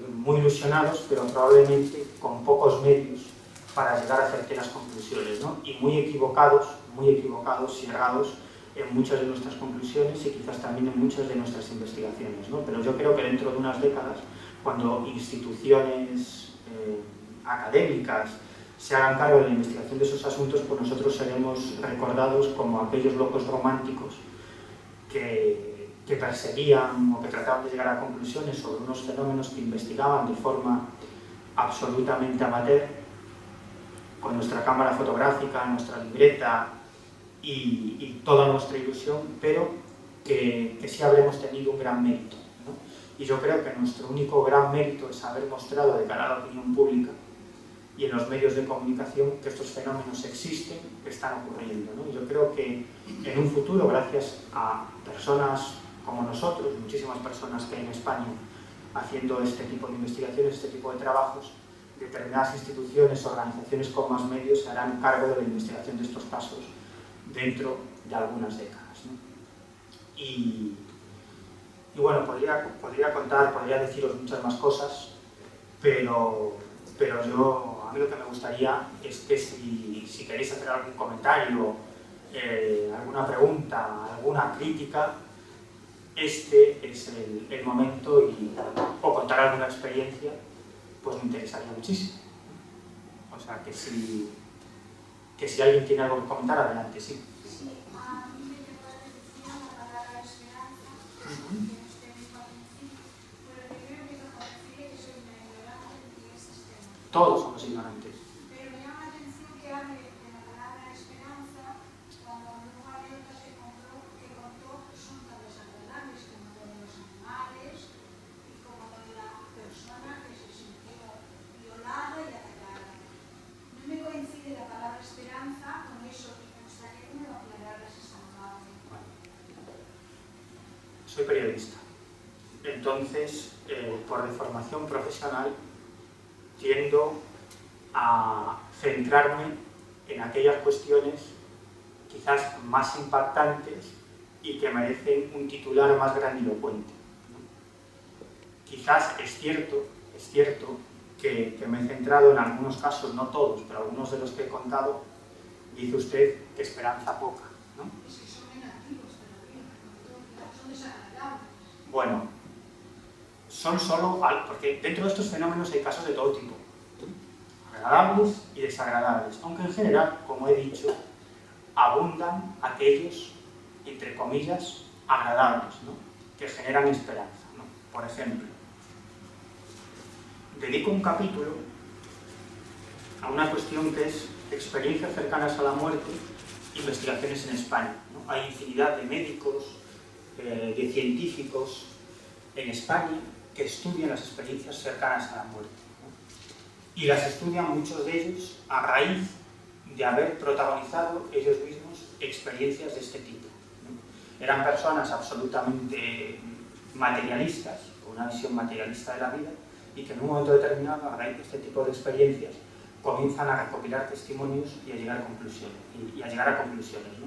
muy ilusionados, pero probablemente con pocos medios para llegar a certeras conclusiones, ¿no? Y muy equivocados y errados en muchas de nuestras conclusiones y quizás también en muchas de nuestras investigaciones, ¿no? Pero yo creo que dentro de unas décadas, cuando instituciones académicas se hagan cargo de la investigación de esos asuntos, pues nosotros seremos recordados como aquellos locos románticos que perseguían o que trataban de llegar a conclusiones sobre unos fenómenos que investigaban de forma absolutamente amateur, con nuestra cámara fotográfica, nuestra libreta y toda nuestra ilusión, pero que sí habremos tenido un gran mérito, ¿no? Y yo creo que nuestro único gran mérito es haber mostrado de cara a la opinión pública y en los medios de comunicación que estos fenómenos existen, que están ocurriendo, ¿no? Y yo creo que en un futuro, gracias a personas como nosotros, muchísimas personas que hay en España haciendo este tipo de investigaciones, este tipo de trabajos, determinadas instituciones, organizaciones con más medios se harán cargo de la investigación de estos casos dentro de algunas décadas, ¿no? Y bueno, podría contar, podría deciros muchas más cosas, pero a mí lo que me gustaría es que si queréis hacer algún comentario, alguna pregunta, alguna crítica, este es el momento o contar alguna experiencia, pues me interesaría muchísimo. O sea, que si alguien tiene algo que comentar, adelante, sí. Sí, a mí me llamó la atención la palabra esperanza, que usted mismo al principio, pero primero me dijo que soy una ignorante de estos temas. Todos somos ignorantes. Pero me llama la atención que hable de la palabra esperanza cuando luego anécdota que contó son tan desagradables como lo de los animales y como lo de la persona que se sintió violada y atacada. No me coincide la palabra esperanza con eso y me gustaría que me lo aclararas esa palabra. Soy periodista. Entonces, por deformación profesional, tiendo a centrarme en aquellas cuestiones quizás más impactantes y que merecen un titular más grandilocuente, ¿no? Quizás es cierto que me he centrado en algunos casos, no todos, pero algunos de los que he contado, dice usted que esperanza poca, ¿no? Es que son negativos todavía, son desagradables. Bueno, son solo, porque dentro de estos fenómenos hay casos de todo tipo, agradables y desagradables, aunque en general, como he dicho, abundan aquellos, entre comillas, agradables, ¿no? Que generan esperanza, ¿no? Por ejemplo, dedico un capítulo a una cuestión que es experiencias cercanas a la muerte, investigaciones en España, ¿no? Hay infinidad de médicos, de científicos en España que estudian las experiencias cercanas a la muerte, ¿no? Y las estudian muchos de ellos a raíz de haber protagonizado ellos mismos experiencias de este tipo, ¿no? Eran personas absolutamente materialistas, con una visión materialista de la vida, y que en un momento determinado, a raíz de este tipo de experiencias, comienzan a recopilar testimonios y a llegar a conclusiones, ¿no?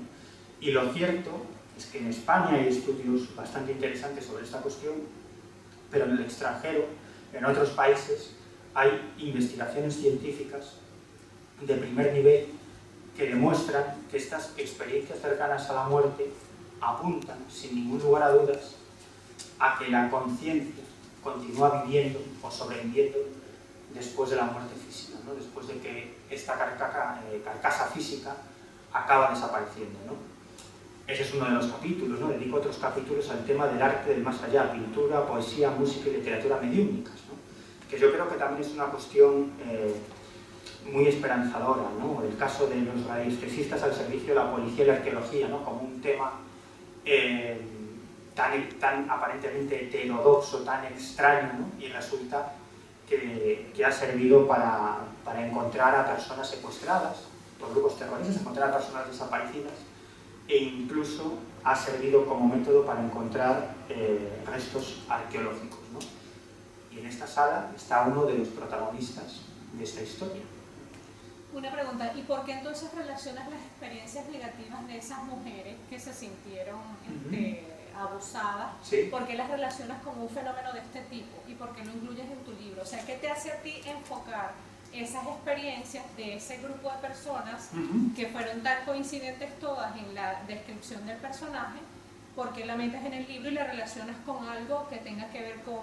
Y lo cierto es que en España hay estudios bastante interesantes sobre esta cuestión, pero en el extranjero, en otros países, hay investigaciones científicas de primer nivel que demuestran que estas experiencias cercanas a la muerte apuntan, sin ningún lugar a dudas, a que la conciencia continúa viviendo o sobreviviendo después de la muerte física, ¿no? Después de que esta carcasa física acaba desapareciendo, ¿no? Ese es uno de los capítulos, ¿no? Dedico otros capítulos al tema del arte del más allá, pintura, poesía, música y literatura mediúnicas, ¿no? Que yo creo que también es una cuestión muy esperanzadora, ¿no? El caso de los radiestesistas al servicio de la policía y la arqueología, ¿no? Como un tema tan aparentemente heterodoxo, tan extraño, ¿no? Y resulta que ha servido para encontrar a personas secuestradas por grupos terroristas, encontrar a personas desaparecidas, e incluso ha servido como método para encontrar restos arqueológicos, ¿no? Y en esta sala está uno de los protagonistas de esta historia. Una pregunta, ¿y por qué entonces relacionas las experiencias negativas de esas mujeres que se sintieron abusadas, Sí. ¿por qué las relacionas con un fenómeno de este tipo? ¿Y por qué lo incluyes en tu libro? O sea, ¿qué te hace a ti enfocar esas experiencias de ese grupo de personas que fueron tan coincidentes todas en la descripción del personaje? ¿Por qué la metes en el libro y la relacionas con algo que tenga que ver con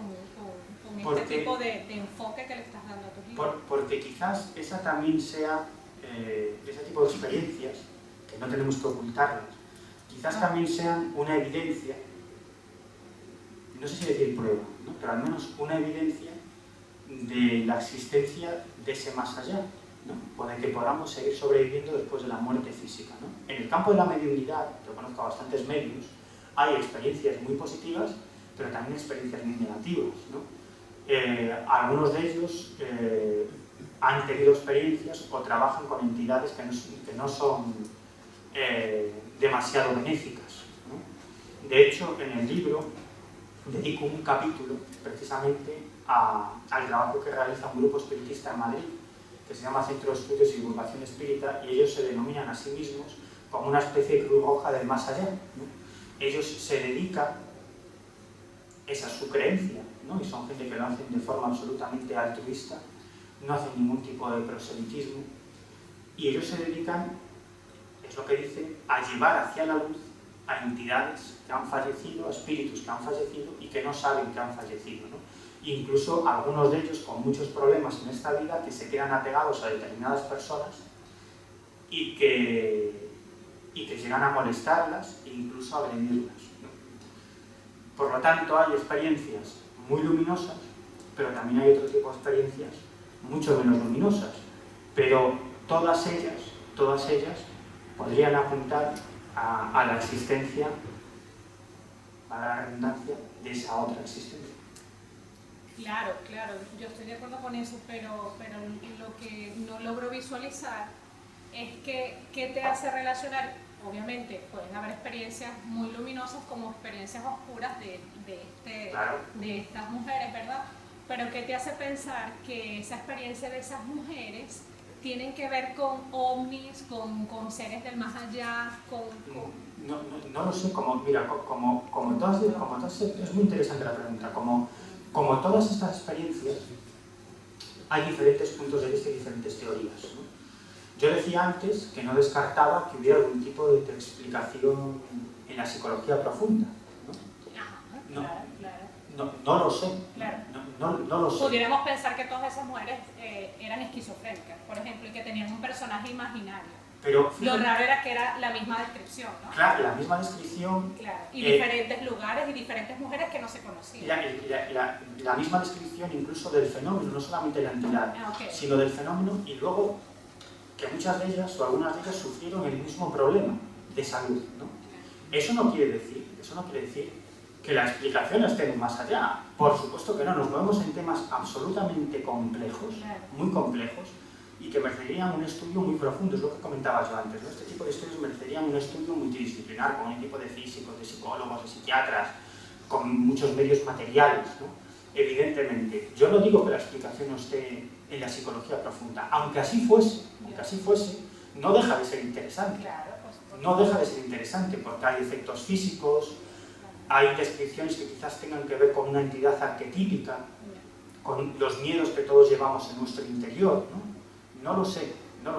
este tipo de enfoque que le estás dando a tu libro? Porque quizás esa también sea, ese tipo de experiencias, que no tenemos que ocultarlas, quizás también sean una evidencia, no sé si decir prueba, ¿no? Pero al menos una evidencia de la existencia de ese más allá, ¿no? O de que podamos seguir sobreviviendo después de la muerte física, ¿no? En el campo de la mediunidad, yo conozco a bastantes medios, hay experiencias muy positivas, pero también experiencias muy negativas, ¿no? Algunos de ellos han tenido experiencias o trabajan con entidades que no son demasiado benéficas, ¿no? De hecho, en el libro dedico un capítulo precisamente al trabajo que realiza un grupo espiritista en Madrid, que se llama Centro de Estudios y Divulgación Espírita, y ellos se denominan a sí mismos como una especie de Cruz Roja del más allá, ¿no? Ellos se dedican, esa es su creencia, ¿no? Y son gente que lo hacen de forma absolutamente altruista, no hacen ningún tipo de proselitismo, y ellos se dedican, es lo que dicen, a llevar hacia la luz a entidades que han fallecido, a espíritus que han fallecido y que no saben que han fallecido, ¿no? Incluso algunos de ellos con muchos problemas en esta vida que se quedan apegados a determinadas personas y que llegan a molestarlas e incluso a agredirlas, ¿no? Por lo tanto, hay experiencias muy luminosas, pero también hay otro tipo de experiencias mucho menos luminosas, pero todas ellas podrían apuntar a la existencia, a la redundancia, de esa otra existencia. Claro, yo estoy de acuerdo con eso, pero lo que no logro visualizar es qué te hace relacionar. Obviamente pueden haber experiencias muy luminosas como experiencias oscuras de estas mujeres, ¿verdad? Pero ¿qué te hace pensar que esa experiencia de esas mujeres tienen que ver con ovnis, con seres del más allá, No lo sé, como todas, es muy interesante la pregunta, como todas estas experiencias, hay diferentes puntos de vista y diferentes teorías, ¿no? Yo decía antes que no descartaba que hubiera algún tipo de explicación en la psicología profunda, ¿no? No lo sé. Claro. No lo sé. Pudiéramos pensar que todas esas mujeres eran esquizofrénicas, por ejemplo, y que tenían un personaje imaginario. Pero lo raro era que era la misma descripción, ¿no? Claro, la misma descripción. Claro. Y diferentes lugares y diferentes mujeres que no se conocían. La misma descripción incluso del fenómeno, no solamente de la entidad, sino del fenómeno, y luego que muchas de ellas o algunas de ellas sufrieron el mismo problema de salud, ¿no? Eso no quiere decir que la explicación esté más allá. Por supuesto que no, nos movemos en temas absolutamente complejos, muy complejos, y que merecerían un estudio muy profundo, es lo que comentaba yo antes, ¿no? Este tipo de estudios merecerían un estudio multidisciplinar, con un equipo de físicos, de psicólogos, de psiquiatras, con muchos medios materiales, ¿no? Evidentemente, yo no digo que la explicación no esté en la psicología profunda, aunque así fuese, no deja de ser interesante. No deja de ser interesante porque hay efectos físicos, hay descripciones que quizás tengan que ver con una entidad arquetípica, con los miedos que todos llevamos en nuestro interior, ¿no? No lo sé, ¿no?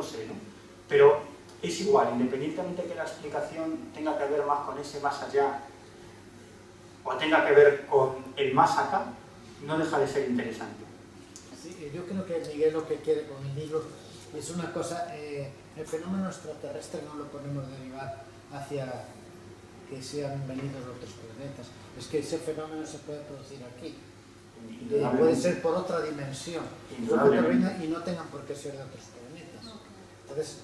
Pero es igual, independientemente de que la explicación tenga que ver más con ese más allá o tenga que ver con el más acá, no deja de ser interesante. Sí, yo creo que Miguel lo que quiere con el libro es una cosa, el fenómeno extraterrestre no lo podemos derivar hacia que sean venidos de otros planetas, es que ese fenómeno se puede producir aquí. Puede ser por otra dimensión y no tengan por qué ser de otros planetas. Entonces,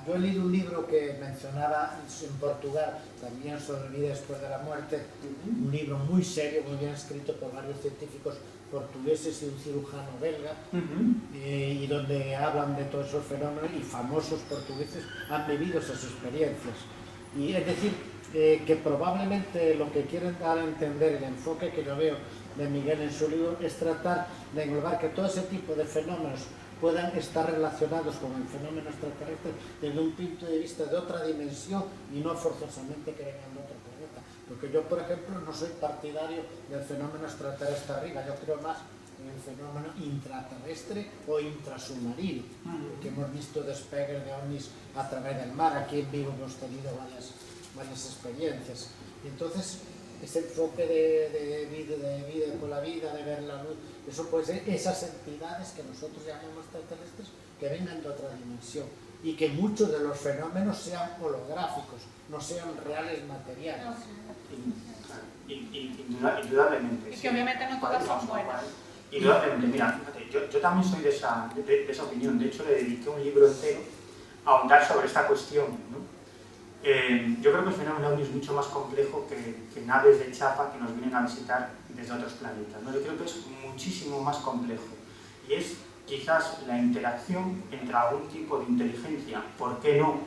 yo he leído un libro que mencionaba en Portugal también sobre vida después de la muerte, un libro muy serio, muy bien escrito por varios científicos portugueses y un cirujano belga, y donde hablan de todos esos fenómenos, y famosos portugueses han vivido esas experiencias. Y es decir, que probablemente lo que quieren dar a entender, el enfoque que yo veo de Miguel en su libro, es tratar de englobar que todo ese tipo de fenómenos puedan estar relacionados con el fenómeno extraterrestre desde un punto de vista de otra dimensión y no forzosamente que vengan de otro planeta. Porque yo, por ejemplo, no soy partidario del fenómeno extraterrestre arriba, yo creo más en el fenómeno intraterrestre o intrasubmarino, que hemos visto despegues de ovnis a través del mar. Aquí en Vigo hemos tenido varias experiencias. Y entonces, ese enfoque de vida por la vida, de ver la luz, eso puede ser esas entidades que nosotros llamamos extraterrestres, que vengan de otra dimensión, y que muchos de los fenómenos sean holográficos, no sean reales materiales. Indudablemente. Y que obviamente no todas son buenas. Indudablemente, mira, fíjate, yo también soy de esa opinión. De hecho, le dediqué un libro entero a ahondar sobre esta cuestión, ¿no? Yo creo que el fenómeno ovni es mucho más complejo que naves de chapa que nos vienen a visitar desde otros planetas, ¿no? Yo creo que es muchísimo más complejo. Y es quizás la interacción entre algún tipo de inteligencia, ¿por qué no?,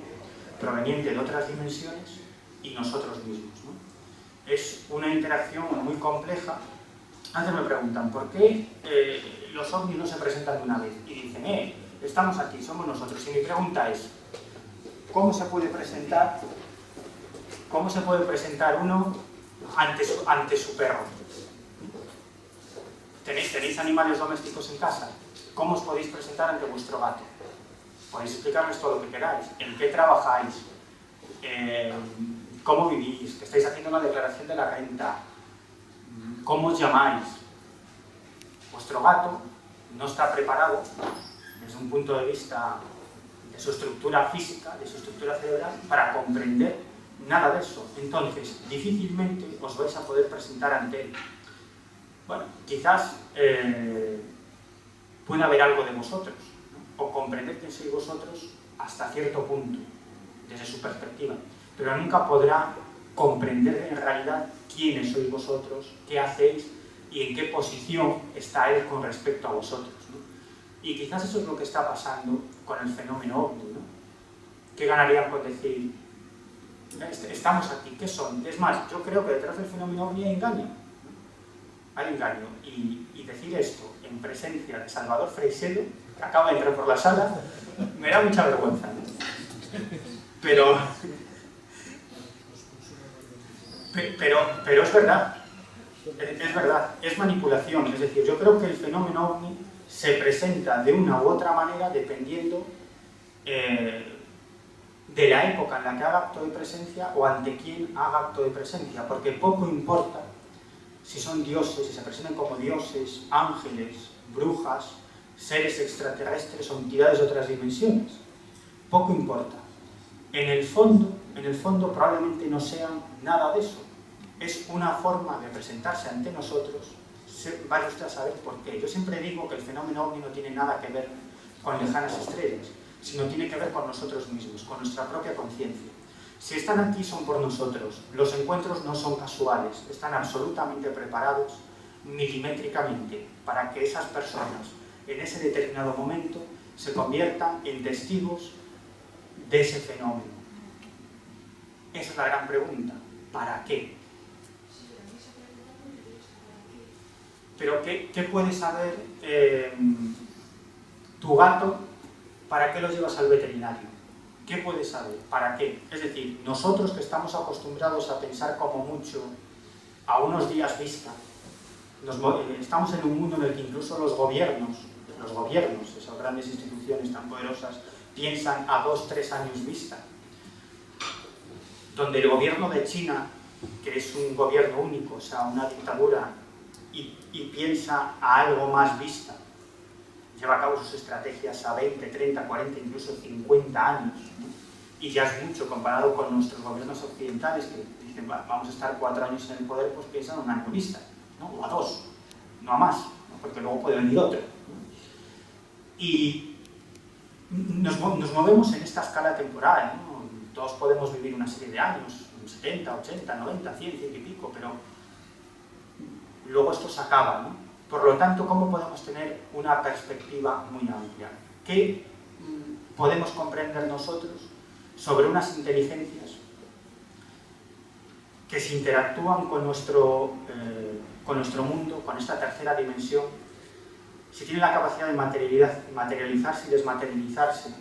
proveniente de otras dimensiones y nosotros mismos, ¿no? Es una interacción muy compleja. Antes me preguntan, ¿por qué los ovnis no se presentan de una vez? Y dicen, estamos aquí, somos nosotros. Y mi pregunta es, ¿cómo se puede presentar uno ante su perro? ¿Tenéis animales domésticos en casa? ¿Cómo os podéis presentar ante vuestro gato? Podéis explicarles todo lo que queráis. ¿En qué trabajáis? ¿Cómo vivís? ¿Que estáis haciendo una declaración de la renta? ¿Cómo os llamáis? Vuestro gato no está preparado desde un punto de vista de su estructura física, de su estructura cerebral, para comprender nada de eso. Entonces, difícilmente os vais a poder presentar ante él. Bueno, quizás puede haber algo de vosotros, ¿no? O comprender quién sois vosotros hasta cierto punto, desde su perspectiva, pero nunca podrá comprender en realidad quiénes sois vosotros, qué hacéis y en qué posición está él con respecto a vosotros, ¿no? Y quizás eso es lo que está pasando con el fenómeno ovni, ¿no? ¿Qué ganarían con decir, estamos aquí, qué son? Es más, yo creo que detrás del fenómeno ovni hay engaño, ¿no? Hay engaño, y decir esto en presencia de Salvador Freixedo, que acaba de entrar por la sala, me da mucha vergüenza, ¿no? Pero es verdad, es manipulación. Es decir, yo creo que el fenómeno ovni se presenta de una u otra manera dependiendo de la época en la que haga acto de presencia o ante quién haga acto de presencia, porque poco importa si son dioses, si se presentan como dioses, ángeles, brujas, seres extraterrestres o entidades de otras dimensiones. Poco importa. En el fondo probablemente no sean nada de eso. Es una forma de presentarse ante nosotros. Vaya usted a saber por qué. Yo siempre digo que el fenómeno ovni no tiene nada que ver con lejanas estrellas, sino tiene que ver con nosotros mismos, con nuestra propia conciencia. Si están aquí son por nosotros. Los encuentros no son casuales, están absolutamente preparados milimétricamente para que esas personas en ese determinado momento se conviertan en testigos de ese fenómeno. Esa es la gran pregunta. ¿Para qué? Pero ¿qué puede saber tu gato? ¿Para qué lo llevas al veterinario? ¿Qué puede saber? ¿Para qué? Es decir, nosotros que estamos acostumbrados a pensar como mucho a unos días vista, estamos en un mundo en el que incluso los gobiernos, esas grandes instituciones tan poderosas, piensan a 2-3 años vista. Donde el gobierno de China, que es un gobierno único, o sea, una dictadura, y piensa a algo más vista, lleva a cabo sus estrategias a 20, 30, 40, incluso 50 años, ¿no? Y ya es mucho comparado con nuestros gobiernos occidentales que dicen, vamos a estar 4 años en el poder, pues piensan a un año vista, ¿no? O a 2, no a más, ¿no? Porque luego puede venir otro, ¿no? Y nos movemos en esta escala temporal, ¿no? Todos podemos vivir una serie de años, 70, 80, 90, 100, 100 y pico, pero luego esto se acaba, ¿no? Por lo tanto, ¿cómo podemos tener una perspectiva muy amplia? ¿Qué podemos comprender nosotros sobre unas inteligencias que se interactúan con nuestro mundo, con esta tercera dimensión, si tienen la capacidad de materializarse y desmaterializarse